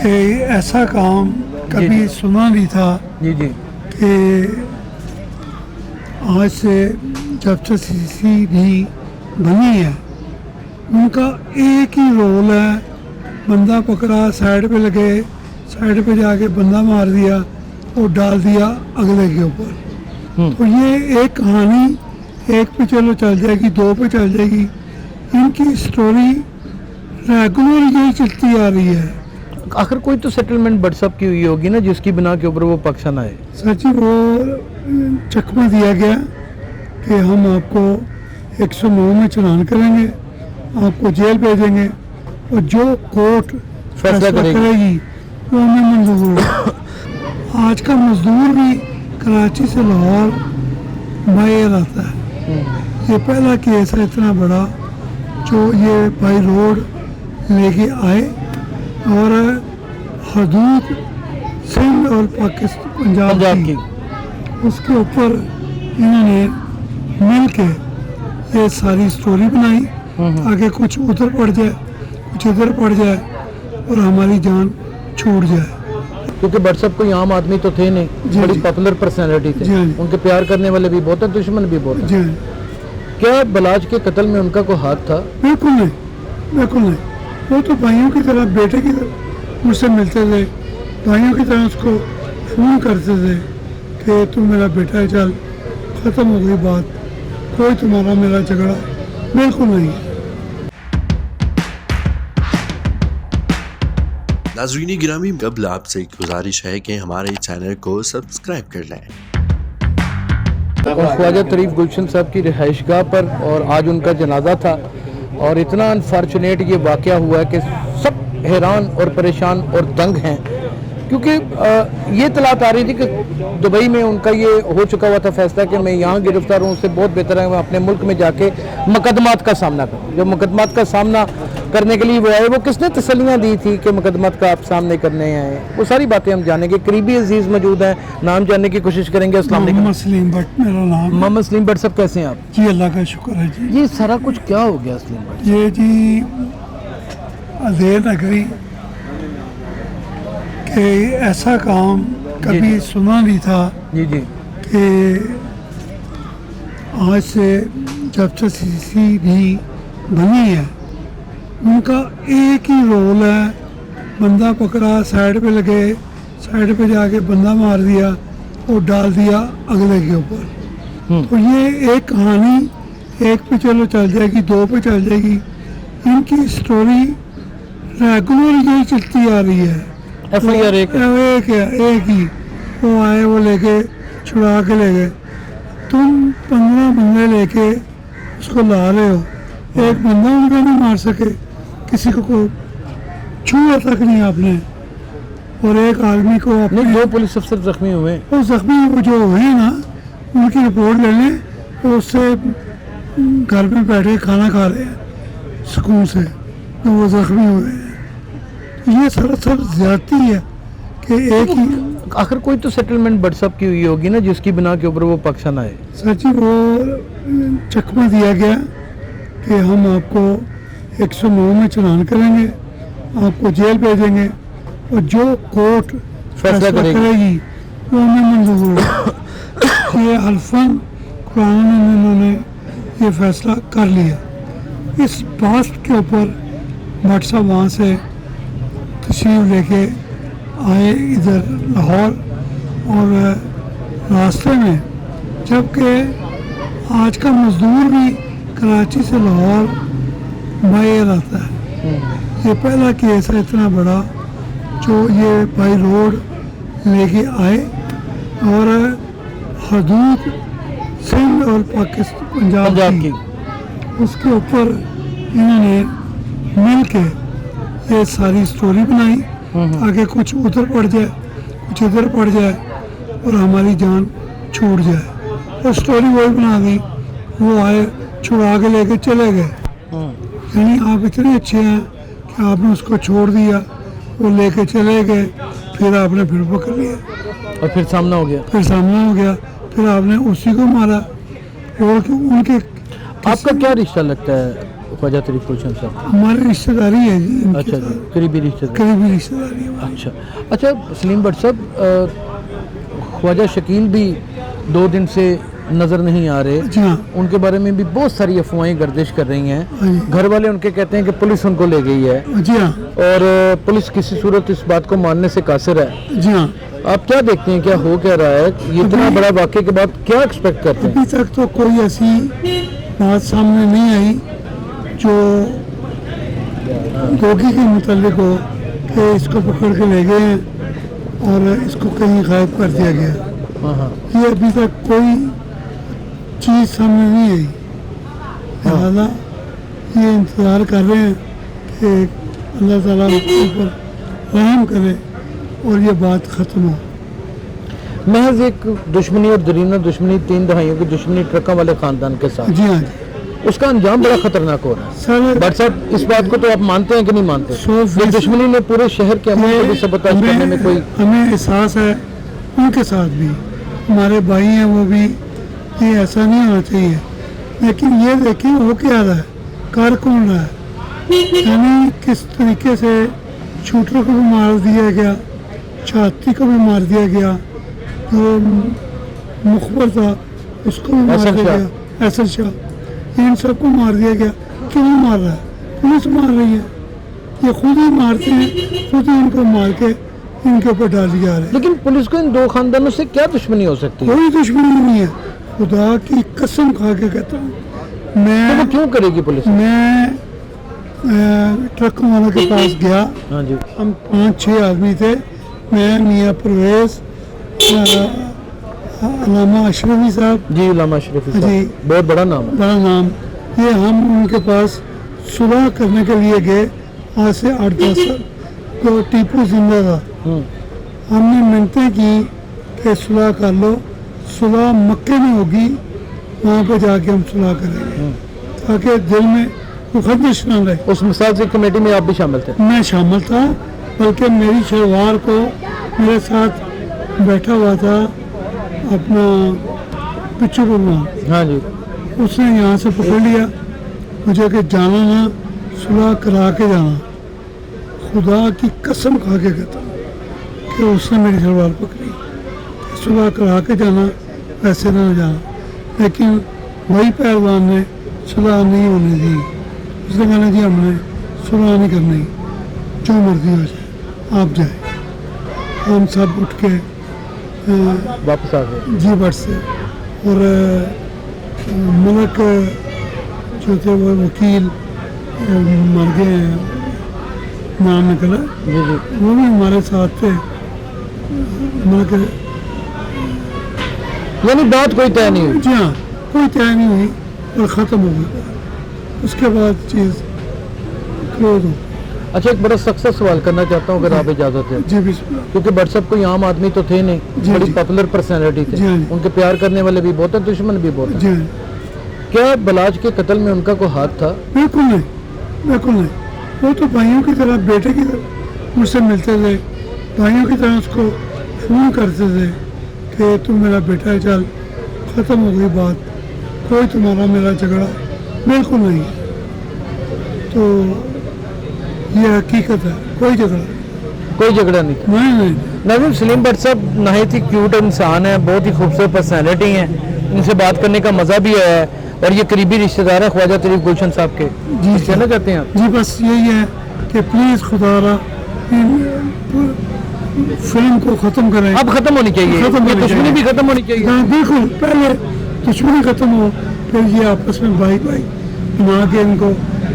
کہ ایسا کام کبھی سنا نہیں تھا جی جی کہ آج سے جب سے سی سی بھی بنی ہے ان کا ایک ہی رول ہے، بندہ پکڑا سائڈ پہ لگے، سائڈ پہ جا کے بندہ مار دیا اور ڈال دیا اگلے کے اوپر۔ تو یہ ایک کہانی ایک پہ چلو چل جائے گی، دو پہ چل جائے گی، ان کی اسٹوری ریگولر یہی چلتی آ رہی ہے۔ آخر کوئی تو سیٹلمنٹ بٹ صاحب کی ہوئی ہوگی نا جس کی بنا کے اوپر وہ پاکستان آئے؟ سر جی وہ چکمہ دیا گیا کہ ہم آپ کو 109 میں چلان کریں گے، آپ کو جیل بھیجیں گے اور جو کورٹ فیصلہ کرے گی وہ ہمیں منظور ہے۔ آج کا مزدور بھی کراچی سے لاہور بائی آتا ہے۔ یہ پہلا کیس ہے اتنا بڑا جو یہ بائی روڈ لے کے آئے اور حدود سندھ اور پاکستان پنجاب کی اس کے اوپر انہوں نے مل کے یہ ساری سٹوری بنائی تاکہ کچھ ادھر پڑ جائے کچھ ادھر پڑ جائے اور ہماری جان چھوٹ جائے۔ کیونکہ بٹ صاحب کوئی عام آدمی تو تھے نہیں، بڑی پاپولر پرسنالٹی تھے، ان کے پیار کرنے والے بھی بہت ہیں، دشمن بھی بہت ہیں۔ کیا بلاج کے قتل میں ان کا کوئی ہاتھ تھا؟ بالکل نہیں، بالکل نہیں۔ وہ تو بھائیوں کی طرح بیٹے کی طرح مجھ سے ملتے تھے، بھائیوں کی طرح اس کو فون کرتے تھے کہ تم میرا بیٹا ہے، چل ختم ہو گئی بات، کوئی تمہارا میرا جھگڑا بالکل نہیں۔ ناظرین گرامی، قبل آپ سے گزارش ہے کہ ہمارے چینل کو سبسکرائب کر لیں۔ خواجہ طریف گلشن صاحب کی رہائش گاہ پر اور آج ان کا جنازہ تھا اور اتنا انفارچونیٹ یہ واقعہ ہوا ہے کہ سب حیران اور پریشان اور دنگ ہیں، کیونکہ یہ اطلاعات آ رہی تھی کہ دبئی میں ان کا یہ ہو چکا ہوا تھا فیصلہ کہ میں یہاں گرفتار ہوں، اس سے بہت بہتر ہے میں اپنے ملک میں جا کے مقدمات کا سامنا کروں۔ جو مقدمات کا سامنا کرنے کے لیے وہ آئے، وہ کس نے تسلیاں دی تھی کہ مقدمات کا آپ سامنے کرنے آئے، وہ ساری باتیں ہم جانیں گے۔ قریبی عزیز موجود ہیں، نام جاننے کی کوشش کریں گے۔ السلام علیکم۔ محمد سلیم بٹ میرا نام۔ محمد سلیم بٹ صاحب کیسے ہیں آپ؟ جی اللہ کا شکر ہے جی۔ یہ سارا کچھ کیا ہو گیا سلیم بٹ؟ یہ جی ادیر نگری کہ ایسا کام کبھی سنا نہیں تھا جی جی کہ آج سے جب سے سی سی بھی بنی ہے ان کا ایک ہی رول ہے، بندہ پکڑا سائڈ پہ لگے، سائڈ پہ جا کے بندہ مار دیا اور ڈال دیا اگلے کے اوپر۔ تو یہ ایک کہانی ایک پہ چلو چل جائے گی، دو پہ چل جائے گی، ان کی اسٹوری ریگولر یہی چلتی آ رہی ہے۔ ایف آئی آر ایک ہی وہ آئے، وہ لے کے چھڑا کے لے گئے۔ تم 15 بندے لے کے اس کو لا رہے ہو، ایک بندہ ان کا نہیں مار سکے، کسی کو چھوا تک نہیں آپ نے، اور ایک آدمی کو اپنے دو پولیس افسر زخمی ہوئے۔ وہ زخمی وہ جو ہوئے ہیں نا ان کی رپورٹ لے لیں، وہ اس سے گھر میں بیٹھے کھانا کھا رہے ہیں سکون سے، تو وہ زخمی ہوئے ہیں۔ یہ سراسر زیادتی ہے کہ ایک ہی آخر کوئی تو سیٹلمنٹ بٹ صاحب کی ہوئی ہوگی نا جس کی بنا کے اوپر وہ پاکستان آئے؟ سر جی وہ چکمہ دیا گیا کہ ہم آپ کو 109 میں چلان کریں گے، آپ کو جیل بھیجیں گے اور جو کورٹ فیصلہ کرے گی وہ ہمیں منظور ہے۔ یہ حلفاً قرآن میں انہوں نے یہ فیصلہ کر لیا۔ اس بات کے اوپر بٹ صاحب وہاں سے تشریف لے کے آئے ادھر لاہور، اور راستے میں جبکہ آج کا مزدور بھی کراچی سے لاہور بائی آتا ہے۔ یہ پہلا کیس ہے اتنا بڑا جو یہ بائی روڈ لے کے آئے اور حدود سندھ اور پاکستان پنجاب کی اس کے اوپر انہوں نے مل کے یہ ساری سٹوری بنائی تاکہ کچھ ادھر پڑ جائے کچھ ادھر پڑ جائے اور ہماری جان چھوٹ جائے، اور سٹوری وہی بنا دی۔ وہ آئے چھڑا کے لے کے چلے گئے، یعنی آپ اتنے اچھے ہیں کہ آپ نے اس کو چھوڑ دیا، وہ لے کے چلے گئے، پھر آپ نے پھر پکڑ لیا اور پھر سامنا ہو گیا، پھر آپ نے اسی کو مارا۔ اور ان کے آپ کا کیا رشتہ لگتا ہے ख्वाजा तरीफ गुलशन साहब? हमारी रिश्तेदारी है जी इनके अच्छा जी, साथ, करीबी रिश्तेदार। करीबी रिश्तेदारी है। अच्छा अच्छा, सलीम भट्ट साहब, ख्वाजा शकील भी 2 दिन से नज़र नहीं आ रहे। जी हाँ, उनके बारे में भी बहुत सारी अफवाहें गर्दिश कर रही हैं। हाँ जी, घर वाले उनके कहते हैं कि पुलिस उनको ले गई है जी हाँ, और पुलिस किसी सूरत इस बात को मानने से कासिर है। जी हाँ। आप क्या देखते हैं, क्या हो क्या रहा है? ये इतना बड़ा वाक़े के बाद क्या एक्सपेक्ट करते हैं? अभी तक तो कोई ऐसी बात सामने नहीं आई जो गोगी के मुतालिक हो कि इसको पकड़ के ले गए हैं और इसको कहीं गायब कर दिया गया। हाँ हाँ, ये अभी तक कोई चीज़ सामने नहीं आई, लिहाजा ये इंतज़ार कर रहे हैं कि अल्लाह ताला उसके ऊपर रहम करे और ये बात ख़त्म हो। महज एक दुश्मनी और दरीना दुश्मनी, 3 दहाइयों की दुश्मनी ट्रकों वाले ख़ानदान के साथ, जी हाँ जी, उसका अंजाम बड़ा खतरनाक हो रहा है। सर भट्ट साहब, इस बात को तो आप मानते हैं कि नहीं मानते? 100% ये दुश्मनी ने पूरे शहर के अमन को भी सबोताज करने में कोई हमें एहसास है, उनके साथ भी हमारे भाई हैं, वो भी ये ऐसा नहीं होना चाहिए। लेकिन ये देखिए हो क्या रहा है, कर कौन रहा है, यानी किस तरीके से शूटर को भी मार दिया गया, छाती को भी मार दिया गया, जो मुखबर था उसको भी मार दिया गया, असद शाह, इन सबको मार दिया गया। क्यों मार रहा है? पुलिस मार रही है, ये खुद ही मारते हैं, खुद ही इनको मार के इनके ऊपर डाल दिया रहे हैं। लेकिन पुलिस को इन 2 खानदानों से क्या दुश्मनी हो सकती है? कोई दुश्मनी नहीं है, खुदा की कसम खा के कहता हूँ। तो वो मैं क्यों करेगी पुलिस? ट्रक वालों के पास गया, हाँ जी, हम 5-6 आदमी थे, मैं, मियाँ परवेज, अलामा अशरफी साहब, जी उलामा अशरफी साहब, जी। बहुत बड़ा नाम है। बड़ा नाम, ये हम उनके पास सुलह करने के लिए गए आज से 8-10 साल। तो टीपू जिंदा था, हमने मिन्नतें की कि सुलह कर लो, सुलह मक्के में होगी, वहाँ पे जाके हम सुलह करेंगे ताकि दिल में कोई खदश न रहे। उस मिसाल से कमेटी में आप भी शामिल थे? मैं शामिल था, बल्कि मेरी शलवार को मेरे साथ बैठा हुआ था अपना पिच्चू गुरमान, हाँ जी, उसने यहाँ से पकड़ लिया मुझे कि जाना ना, सुलह करा के जाना। खुदा की कसम खा के कहता हूँ कि उसने मेरी शलवार पकड़ी, सुलह करा के जाना, वैसे ना जाना। लेकिन वही पहलवान ने सुलह नहीं होने दी, उसने कहना जी हमने सुलह नहीं करनी, जो मर्जी हो जाए, आप जाए। हम सब उठ के वापस आ गए। जी बट से, और मलक जो थे वो वकील मर गए हैं, नाम निकला, जी जी, वो भी हमारे साथ थे। मलक, यानी बात कोई तय नहीं हुई? जी हाँ, कोई तय नहीं हुई और ख़त्म हो गया। उसके बाद चीज़ क्लोज हो। अच्छा, एक बड़ा सख्त सवाल करना चाहता हूँ अगर आप इजाज़त है, जी बिस्मिल्लाह। क्योंकि भट्ट साहब कोई आम आदमी तो थे नहीं, जी, बड़ी जी। पॉपुलर पर्सनैलिटी थे, जी, हाँ जी। उनके प्यार करने वाले भी बहुत हैं, दुश्मन भी बहुत हैं। जी हाँ, क्या बलाज के कत्ल में उनका कोई हाथ था? बिल्कुल नहीं, बिल्कुल नहीं। वो तो भाइयों की तरह, बेटे की तरह मुझसे मिलते थे, भाइयों की तरह उसको फ़ोन करते थे कि तू मेरा बेटा है, चल ख़त्म हो गई बात, कोई तुम्हारा मेरा झगड़ा बिल्कुल नहीं। तो ये हकीकत है, कोई झगड़ा नहीं। कोई झगड़ा नहीं था? नहीं नहीं, नाज़रीन, सलीम भट्ट साहब नहायत ही क्यूट इंसान है, बहुत ही खूबसूरत पर्सनैलिटी हैं, इनसे बात करने का मज़ा भी आया है, और ये करीबी रिश्तेदार है ख्वाजा तरीफ गुलशन साहब के। जी, कुछ कहना चाहते हैं आप? जी बस यही है कि प्लीज़ खुदारा इन फिल्म को ख़त्म करें। अब खत्म होनी चाहिए, खत्म ये होनी दुश्मनी चाहिए। भी खत्म होनी चाहिए। हाँ बिल्कुल, पहले दुश्मनी ख़त्म हो, फिर ये आपस में भाई भाई बना के इनको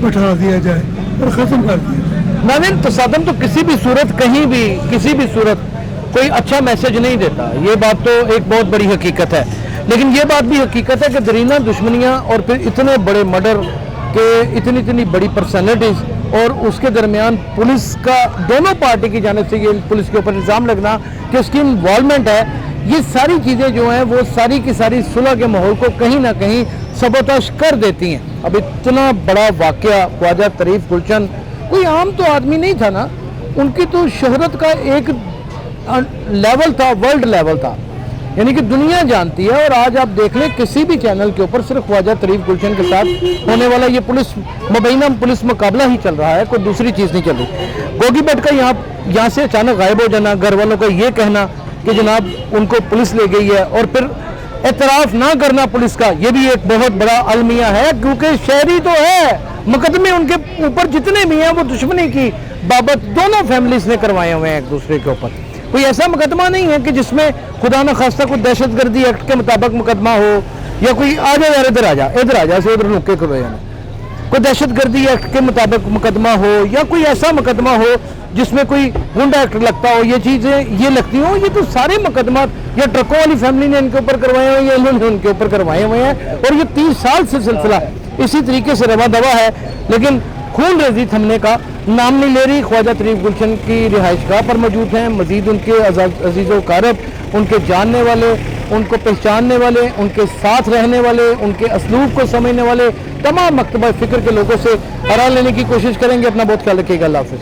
बैठा दिया जाए और ख़त्म कर दिया जाए। नाज़रीन, तसादम तो किसी भी सूरत, कहीं भी, किसी भी सूरत कोई अच्छा मैसेज नहीं देता, ये बात तो एक बहुत बड़ी हकीकत है। लेकिन ये बात भी हकीकत है कि दरीना दुश्मनियाँ और फिर इतने बड़े मर्डर के, इतनी इतनी बड़ी पर्सनैलिटीज़, और उसके दरमियान पुलिस का, दोनों पार्टी की जानिब से ये पुलिस के ऊपर इल्ज़ाम लगना कि उसकी इन्वॉल्वमेंट है, ये सारी चीज़ें जो हैं वो सारी की सारी सुलह के माहौल को कहीं ना कहीं सबोताश कर देती हैं। अब इतना बड़ा वाक़या, ख्वाजा तरीफ गुलशन कोई आम तो आदमी नहीं था ना, उनकी तो शोहरत का एक लेवल था, वर्ल्ड लेवल था। यानी कि दुनिया जानती है। और आज आप देख लें किसी भी चैनल के ऊपर सिर्फ ख्वाजा तरीफ गुलशन के साथ होने वाला ये पुलिस मुबैना पुलिस मुकाबला ही चल रहा है, कोई दूसरी चीज़ नहीं चल रही। गोगी भट्ट का यहाँ से अचानक गायब हो जाना, घर वालों का ये कहना कि जनाब उनको पुलिस ले गई है, और फिर एतराफ़ ना करना पुलिस का, ये भी एक बहुत बड़ा अलमिया है। क्योंकि शहरी तो है, मुकदमे उनके ऊपर जितने भी हैं वो दुश्मनी की बाबत दोनों फैमिलीज ने करवाए हुए हैं एक दूसरे के ऊपर। कोई ऐसा मुकदमा नहीं है कि जिसमें खुदा न खास्ता कोई दहशतगर्दी एक्ट के मुताबिक मुकदमा हो, या कोई आ जा यार इधर आ जा से उधर लुके खड़े हैं, कोई दहशतगर्दी एक्ट के मुताबिक मुकदमा हो, या कोई ऐसा मुकदमा हो जिसमें कोई गुंडा एक्ट लगता हो, ये चीज़ें ये लगती हो। ये तो सारे मुकदमा या ट्रकों वाली फैमिली ने इनके ऊपर करवाए हुए हैं या इन्होंने उनके ऊपर करवाए हुए हैं, और ये 30 साल से सिलसिला इसी तरीके से रवा दवा है। लेकिन खून रेजी थमने का नाम नहीं ले रही। ख्वाजा तरीफ गुलशन की रिहाइशगाह पर मौजूद हैं मजीद उनके अजीज़ व कारब, उनके जानने वाले, उनको पहचानने वाले, उनके साथ रहने वाले, उनके असलूब को समझने वाले तमाम मकतबा फ़िक्र के लोगों से आरा लेने की कोशिश करेंगे। अपना बहुत ख्याल रखिएगा। अल्लाह हाफ़िज़।